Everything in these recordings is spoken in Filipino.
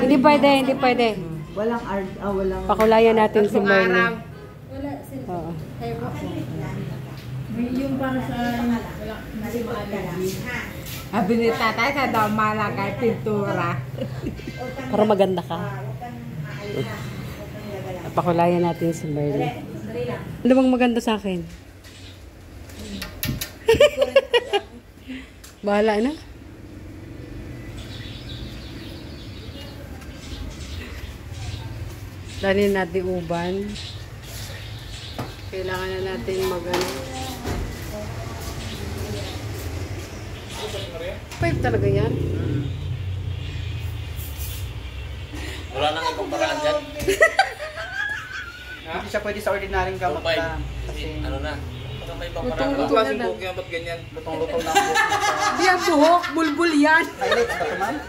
Hindi pwede, hindi pwede. Walang art, walang... Pakulayan natin si Merly. Wala, Oo. yung para sa sabi ni tatay ka daw malagay pintura. Para maganda ka. Pakulayan natin si Merly. Ano bang maganda sa akin? Bahala na. Dali natin uban. Kailangan na natin mag-ano. Pipe talaga yan. Wala nang ibang paraan dyan. Hindi siya pwede sa ordinaryong gamot na. Kasi Ano na? Wala may ibang paraan. Lutong-luto na daw. Ba't ganyan? lutong-lutong na ang buhok niya sa... Hindi yan buhok, bulbul yan. Highlights ba ito, ma'am?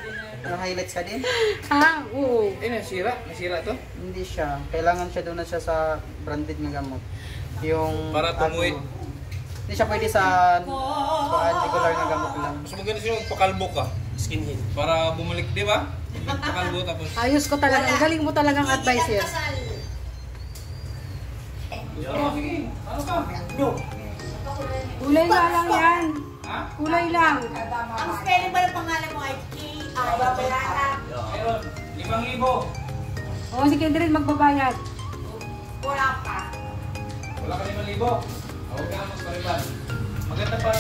Ano, highlights ka din? Ha? Oo. Nasira? Nasira to? Hindi siya. Kailangan siya doon na siya sa branded na gamot. Yung... Para tumuid. Hindi siya pwede sa regular na gamot lang. Mas maganda siya magpakalbo ka. Skinhead. Para bumalik, di ba? Pakalbo tapos... Ayos ko talaga. Ang galing mo talagang advice yan. Sige. Ano ka? Kulay nga lang yan. Ha? Kulay lang. Ang spelling ba ng pangalan mo ay K-I-L-A? Ayun. 5,000. O, si Kendrin magbabayad. Wala pa. Wala ka 5,000. Huwag ka mas pariban. Maganda pa.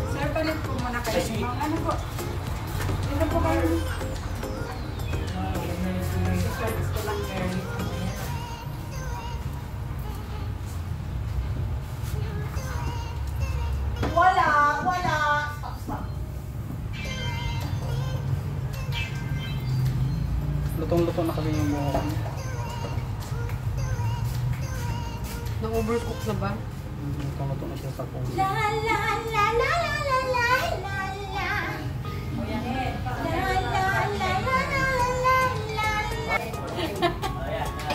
Sir, palit po muna kayo. Ano po? Dito po kayo. Wala, wala. Stop. Lutong-lutong na kami yung buhok niya. Nang-overcook na ba? Lutong-lutong na siya sa kulay. La la la la la la la la la. O yan eh. La la la la la la la la.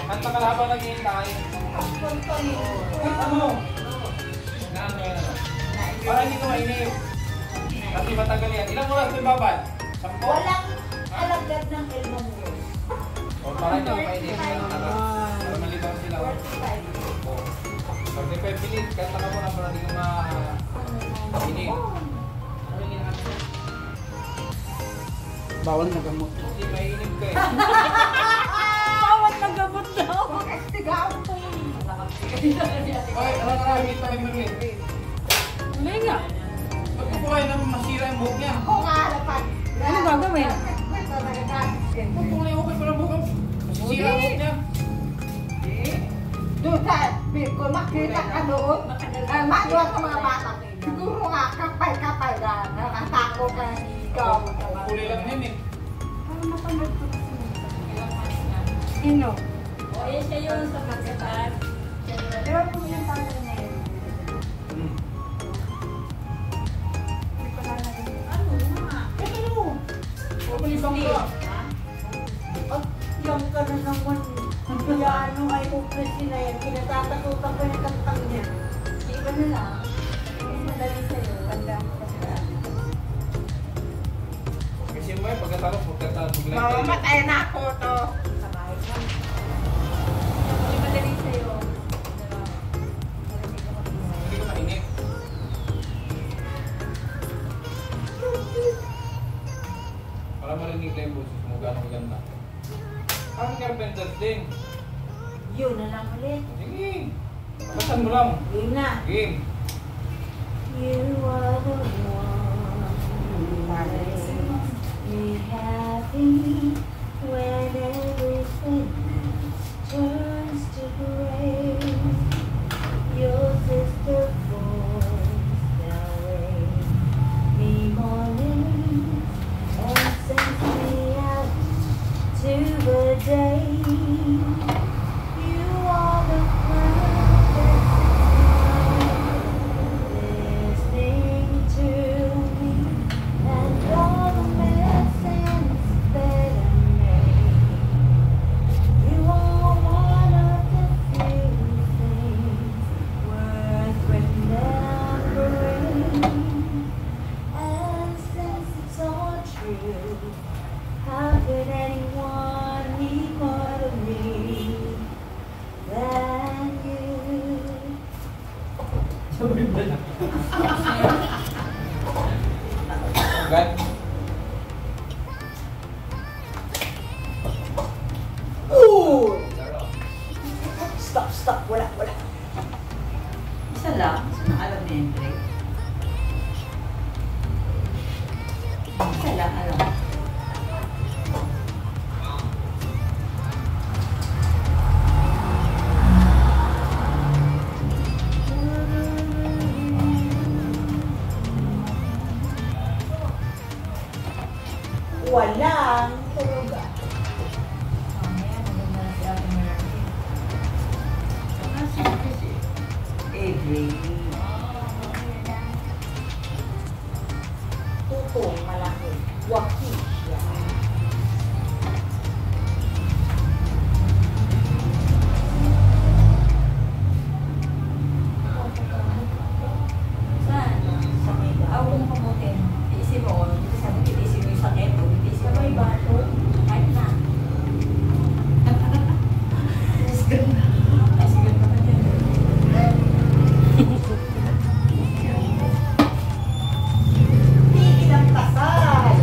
Kanta ka habang naghihintay. Ano? Naano yan ano? Para hindi ko mainip. Kasi matagal yan. Ilang oras may babad? 10? Walang alagad ng elmo mo. O para hindi ko mainip. Para malibang sila. 45 minutes. Kanta ka muna para hindi ko mainip. Bawal na gamot. Hindi mainip ka eh. Bawat na gamot daw. Sigaw po. Oy, ano ka rin dito kay Merlin? Kulay nga. Pag po kayo naman masira yung buhok niya. Ako nga harapan. Ano gagawin? Kung kulay okay pa ng buhok. Masisira ang buhok niya. Doon sa kung makita ka doon, magawa sa mga bata. Siguro nga, kapay-kapay na nakatako ka ng ikaw. Kulay lang yun eh. Para mapanood ko kasi. Sino? O, yan siya yun sa pagkataan. Pero po yung tanggal na yun. Hindi ko lang naging, ano nga? Ano? Pumalisang ka. At yung ka na naman. Kaya ano ay upresi na yan. Kinatatakutan ko yung kantang niya. Di ba na lang? Mas madali sa'yo. Tanda mo kasi. Kasi mo eh, pagkatapos biglang kayo. Mamamatay na ako to. Sa bahay ka. Di madali sa'yo. Hindi ko mainip. Para marinig lang yung boses mo, gano'ng ganda. Parang carpenters din. Yun na lang ulit. Sige. Basan mo lang. Yun na. Game. You are the one who makes me happy when everything turns to gray. Your sister voice that rain me morning and sends me out to the day. Agad? Ooh! Stop. Wala. Isa lang. Isa na alam na entry. Isa lang alam. Walang tulugan. Mamaya, maganda na si Ate Mercy. Saka si Chris Adrian. Tutong malaki. Wakisya. Saan? Sa may aw kung kamutin. Iisip mo, hindi sabi ko, iisip mo yung sakit o iisip mo yung bato. Kahit na. Sigan na. Ay, sigan na pa dyan. Tigil ang kasal.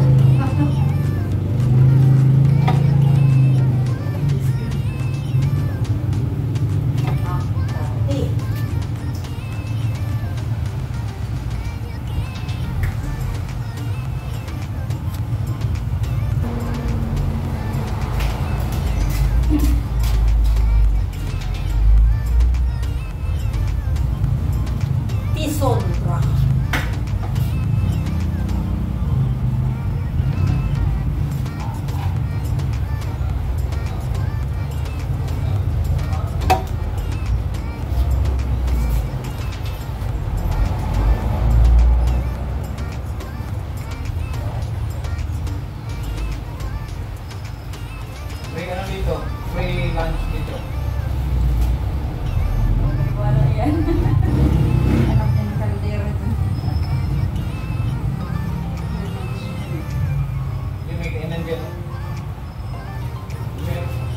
Tig. Tisondra. May ano dito? May lunch dito. Wala yan. Anak niya ng kaldero dun. Hindi may kainan dyan.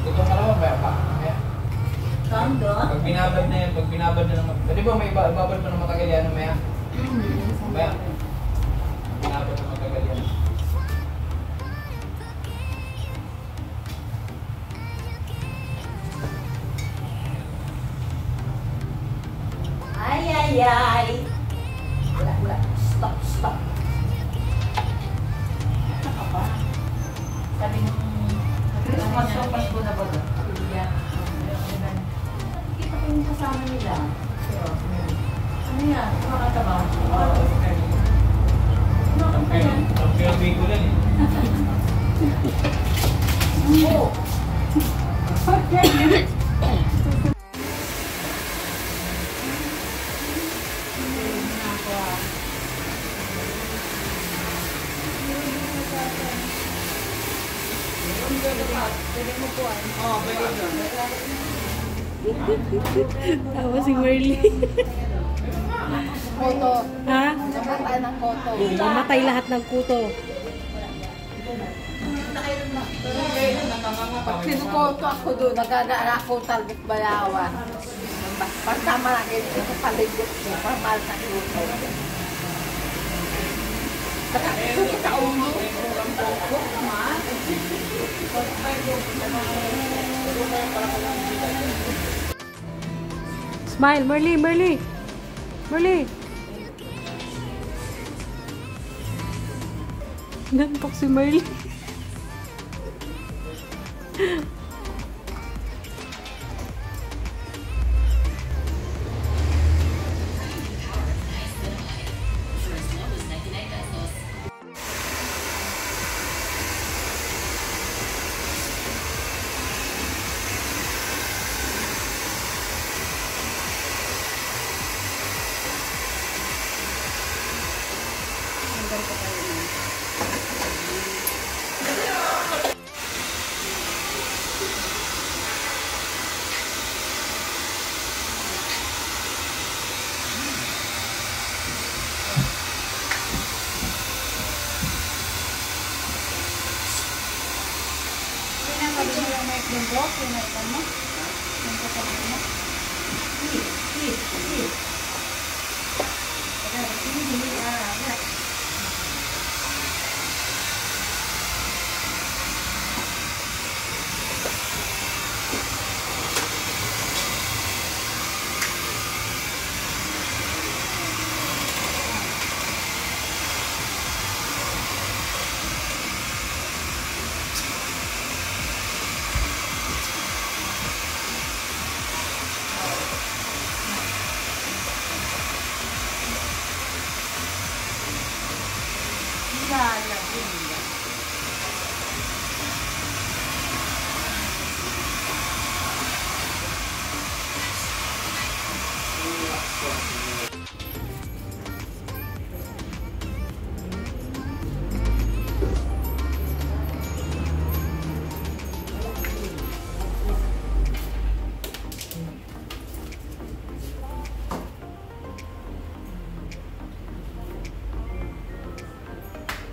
Gutom ka naman, maya pa. Maya. Kando? Pag binabad na yan, pag binabad na naman. Pwede ba may ibabad mo ng matagal yan, maya? Maya. Binabad na matagal yan. Ay. Wala. Stop. Ano ba? Sabi nung... Pasko na ba? Iya. Nakikita ko yung kasama nila. Ano yan? Kumakanta ba? Kumakanta yan. Ang pinag-bake ko lang eh. Oo. Tawa si Merly. Koto. Ha? Namatay ng koto. Mamatay lahat ng kuto. Pag sinukoto ako doon, nagagaala ko talbik bayawan. Pagkama na kayo sa paligid ko, pamal sa kuto. Nakakasuki sa ulo. Smile, Merly. Nantok si Merly.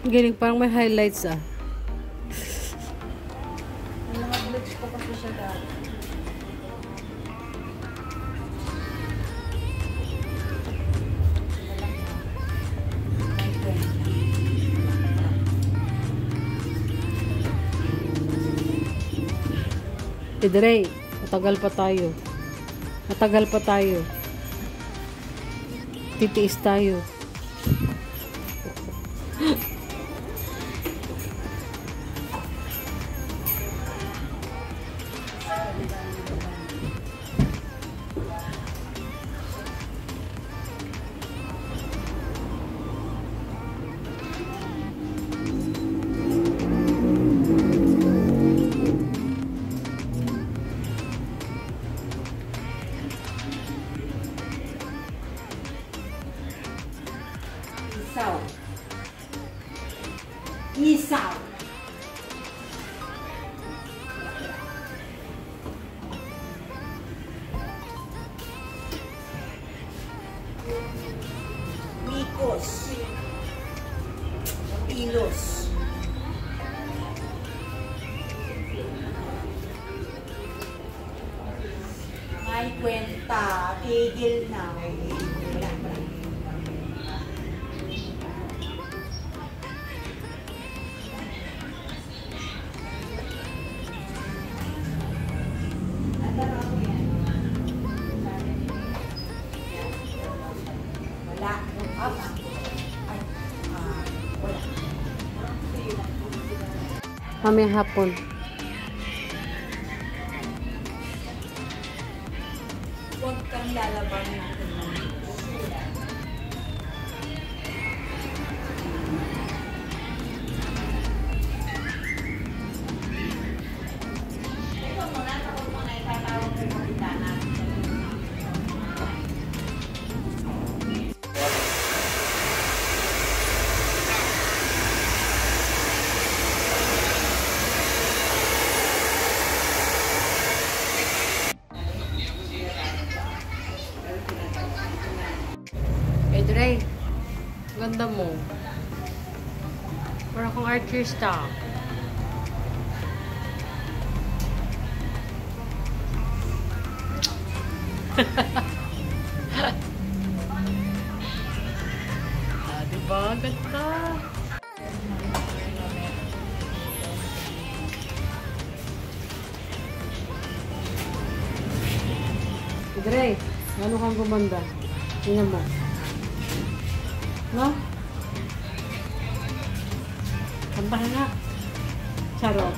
Galing, parang may highlights ah. Naka-bleach ko kasi siya dati. Tidre, matagal pa tayo. Matagal pa tayo. Titiis tayo. Isaw. Isaw. Mikos. Pilos. May kwenta. Tigil na. Wala. Wala. Ay, wala. Mamayang hapon. Huwag kang lalaban natin. Tidre, ganda mo. Parang kang artista. Diba? Ganda. Tidre, ano kang gumanda? Tingnan mo. No? Kanta na. Charot.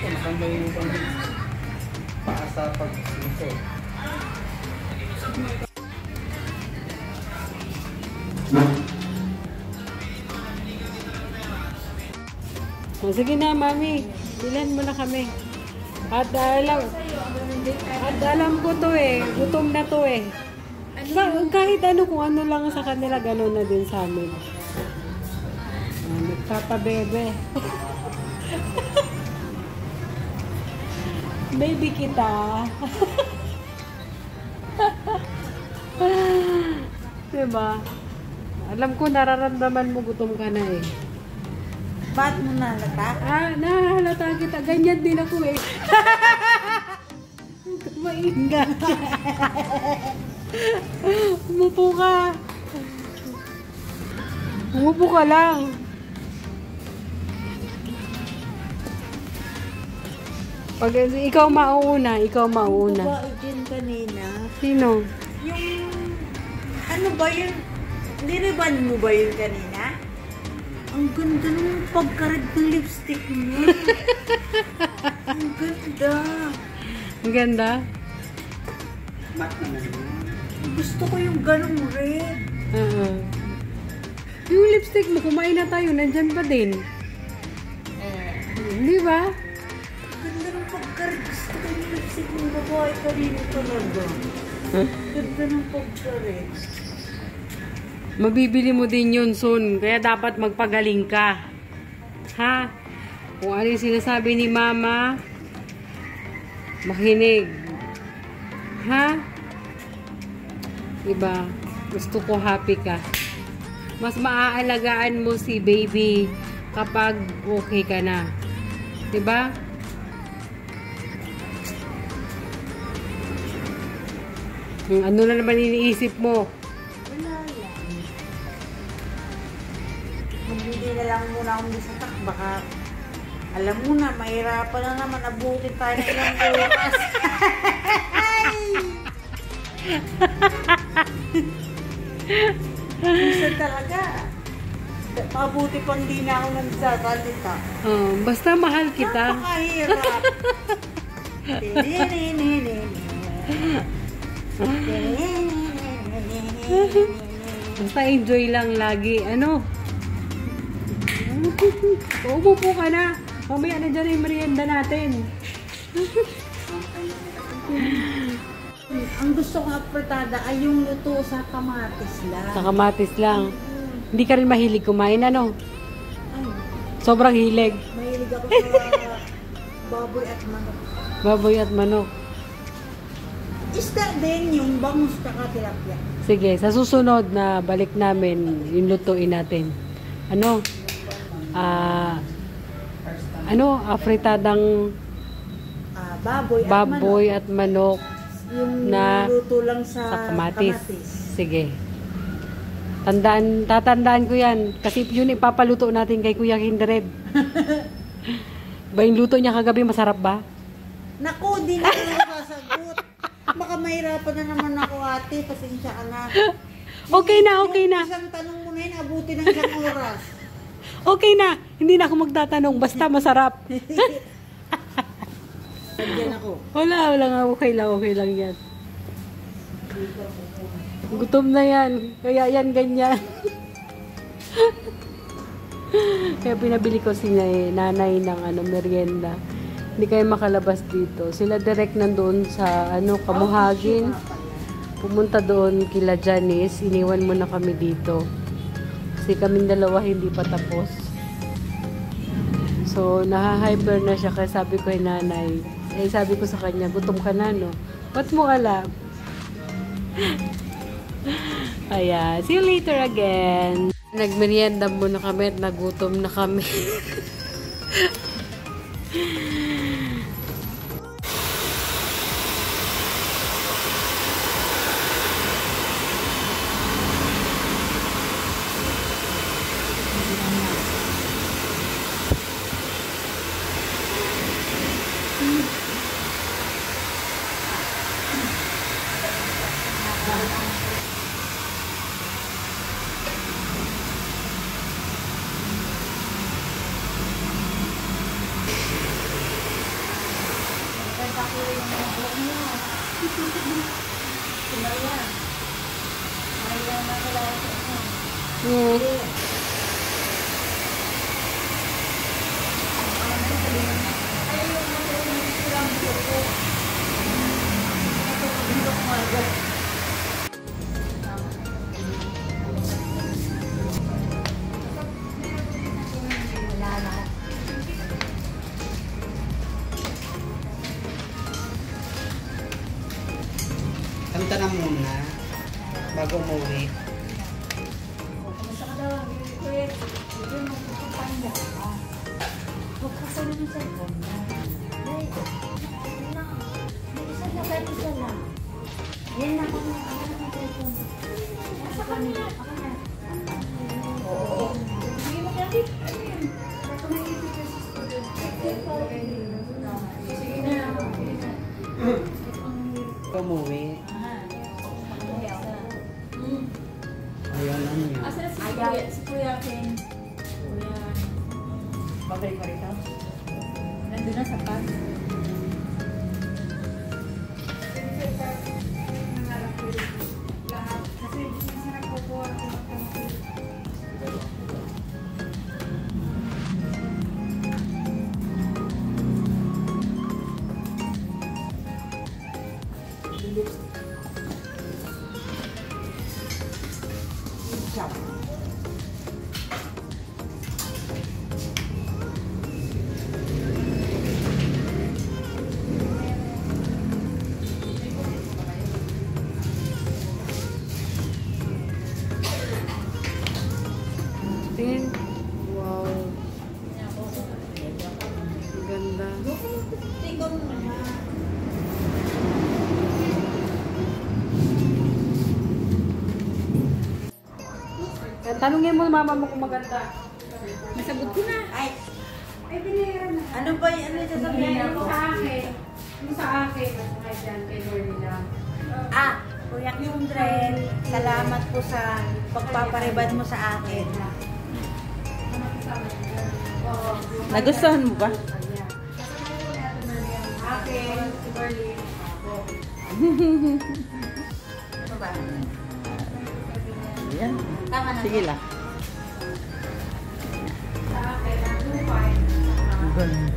Nakambay yung para sa pag-sisi. Oh, sige na, mami. Bilan mo na kami. At alam ko to eh. Gutom na to eh. Kahit ano, kung ano lang sa kanila, gano'n na din sa amin. Nagpapabebe. Baby kita. Diba? Alam ko, nararamdaman mo gutom ka na eh. Ba't mo nalata? Nahalata kita. Ganyan din ako eh. Mainga. Umupo ka. Umupo ka lang. Pag ikaw mauuna. Babae din kanina. Sino? Yung, ano ba yun? Niriban mo ba yun kanina? Ang ganda ng pagkarid ng lipstick mo. Ang ganda. Ang ganda. Mat naman yun. Gusto ko yung ganong red. Yung lipstick mo, kumain na tayo, nandyan pa din. Di ba? Ganda ng pagka-red. Gusto ko yung lipstick ng babae kanina talaga. Ganda ng pagka-red. Mabibili mo din yun soon, kaya dapat magpagaling ka. Ha? Kung ano yung sinasabi ni Mama, makinig. Ha? Diba? Gusto ko happy ka. Mas maaalagaan mo si baby kapag okay ka na. Diba? Ano na naman iniisip mo? Wala lang. Magbili na lang muna akong bisatak. Baka, alam mo na, mahirapan na naman. Abutin tayo ng ilang oras. Bisa talaga. Mabuti pang di na ako nagsasalita. Basta mahal kita. Napakahirap. Basta enjoy lang lagi. Ano? Umupo ka na. Mamaya na dyan yung merienda natin. Ang gusto kong apretada ay yung luto sa kamatis lang. Sa kamatis lang. Hindi ka rin mahilig kumain, ano? Ay, Sobrang hilig. mahilig ako sa baboy at manok. Baboy at manok. Isda din yung bangus tsaka tilapia. Sige, sa susunod na balik namin, yung lutuin natin. Ano? Afritadang Baboy at at manok. manok Yung na luto lang sa kamatis. Sige. Tatandaan ko yan. Kasi yun ipapaluto natin kay Kuya Kindred. Ba yung luto niya kagabi, masarap ba? Naku, di na ako sasagot. Baka mahirapan na naman ako ate. Pasensya ka na. Okay na. Yung isang tanong mo na yun, abuti ng isang oras. Okay na. Hindi na ako magtatanong. Basta masarap. Nandiyan ako. Wala nga. Okay lang yan. Gutom na yan. Kaya yan ganyan. Kaya pinabili ko si nanay ng merienda. Hindi kayo makalabas dito. Sila direct nandoon sa Kamuhagin. Pumunta doon kila Janice. Iniwan mo na kami dito. Kasi kaming dalawa hindi pa tapos. So, naha-hyper na siya. Kaya sabi ko kay nanay. Sabi ko sa kanya, gutom ka na, no? Ba't mo alam? Ayan. See you later again. Nagmerienda muna kami at nagutom na kami. Kanta na muna bago umuwi. Kumusta ka daw? Wait. Hindi mo pupapanda ka. Huwag ka sa ng cellphone na. Ay, na. Isa na, kahit isa na. Yan na, ako na ng cellphone. Nasa kanila. Ako na. Oo. Sige mo kaya. Ano yun? Baka may ibig ka sa student. Sige na. Umuwi. Ayaw lang yun. Asa na si Kuya Ken? Kuya. Babay pa rin daw? Nandun na sa pag. Tanungin mo mama mo kung maganda. Nasagot ko na. Ay, Ay, binira na. ano ba yung ano yung sasabihin Yung ko? sa akin. Yung sa akin. Mas mga dyan kay Marina. Kuya Kindred, salamat po sa pagpaparibad mo sa akin. Nagustuhan mo ba? Akin, si Marlene. Ano ba? Yan. Tama na. Sige lang. Sa akin, ang 2.5.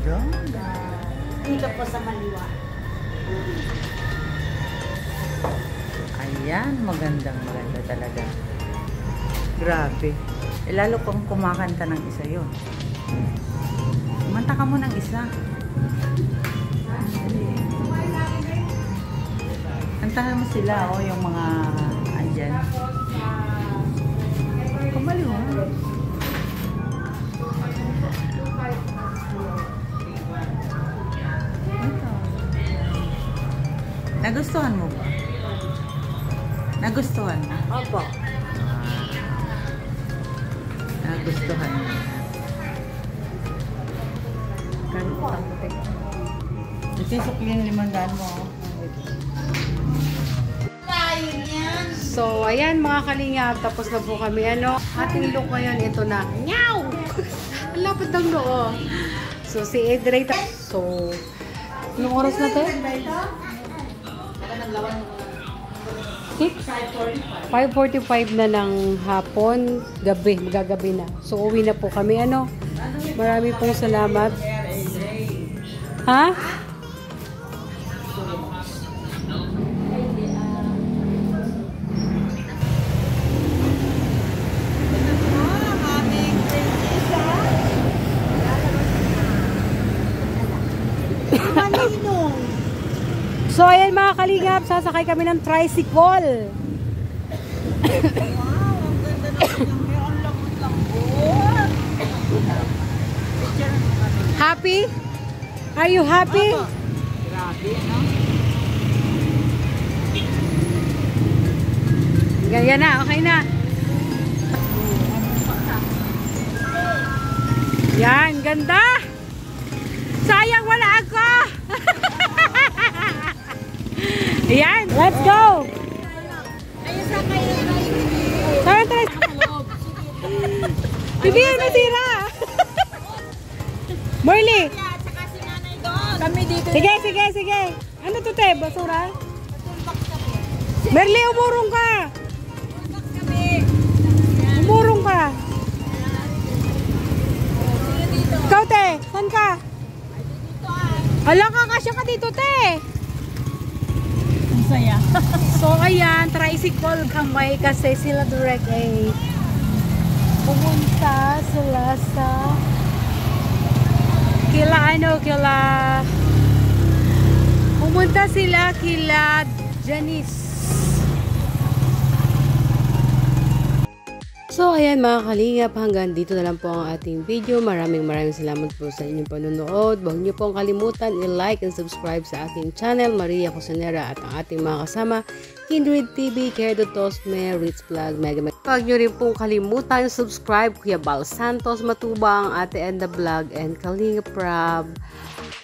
Ganda. Dito po sa Maliwa. Ayan, maganda talaga. Grabe. Lalo kung kumakanta ng isa yun. Kumanta ka mo ng isa. Kantahan mo sila, yung mga andyan. Kumaliw, ha? Ito. Nagustuhan mo ba? Nagustuhan mo? Opo. Nagustuhan mo. Nagsisukli yung 500 mo. So, ayan mga kalingap. Tapos na po kami. Ating look ngayon. Ito na. Nyaw! Ang lapit ng noo. So, si Edray. So, anong oras na tayo? 5:45 na ng hapon. Gabi. Magagabi na. So, uwi na po kami. Marami pong salamat. Ha? So, ayan mga kalingap, sasakay kami ng tricycle. Happy? Are you happy? Grabe, no? Ganyan na, okay na. Yan, ganda. Sayang wala ako. Ayan, let's go! Saan tayo? Bibigyan mo tira! Morley! Kami dito. Sige! Ano to te? Basura? Merly, umurong ka! Umurong ka! Ikaw te, saan ka? Ala ka, kasya ka dito te! Saya. So ayan, tricycle kamay kasi sila direct pumunta sila sa pumunta sila kila Janice. So ayan mga kalingap, hanggang dito na lang po ang ating video. Maraming salamat po sa inyong panonood. Huwag niyo pong kalimutan i-like and subscribe sa aking channel, Maria Cosinera, at ang ating mga kasama, Kindred TV, Kerdo Tosme, Ritz Vlog, Mega. Huwag niyo rin pong kalimutan subscribe Kuya Bal Santos Matubang, Ate Enda Vlog, and Kalingap Prab.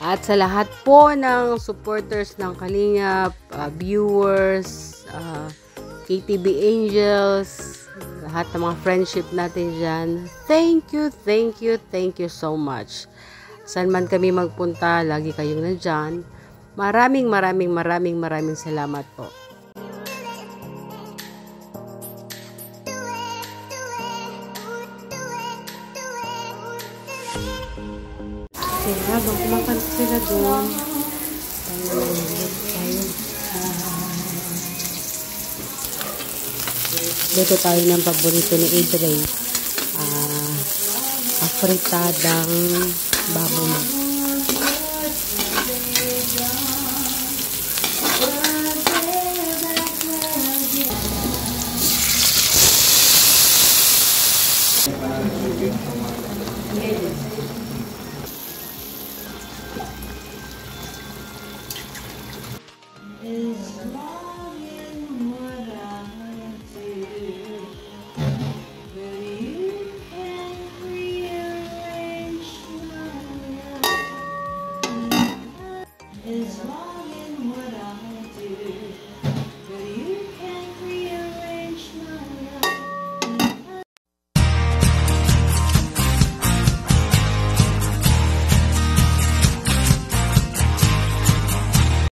At sa lahat po ng supporters ng Kalingap, viewers, KTB Angels, lahat ng mga friendship natin dyan. Thank you so much. Saan man kami magpunta, lagi kayong nandyan. Maraming salamat po. Okay, habang kumakanta sila doon, luto tayo ng paborito ni Edray. Afritadang baboy. is wrong.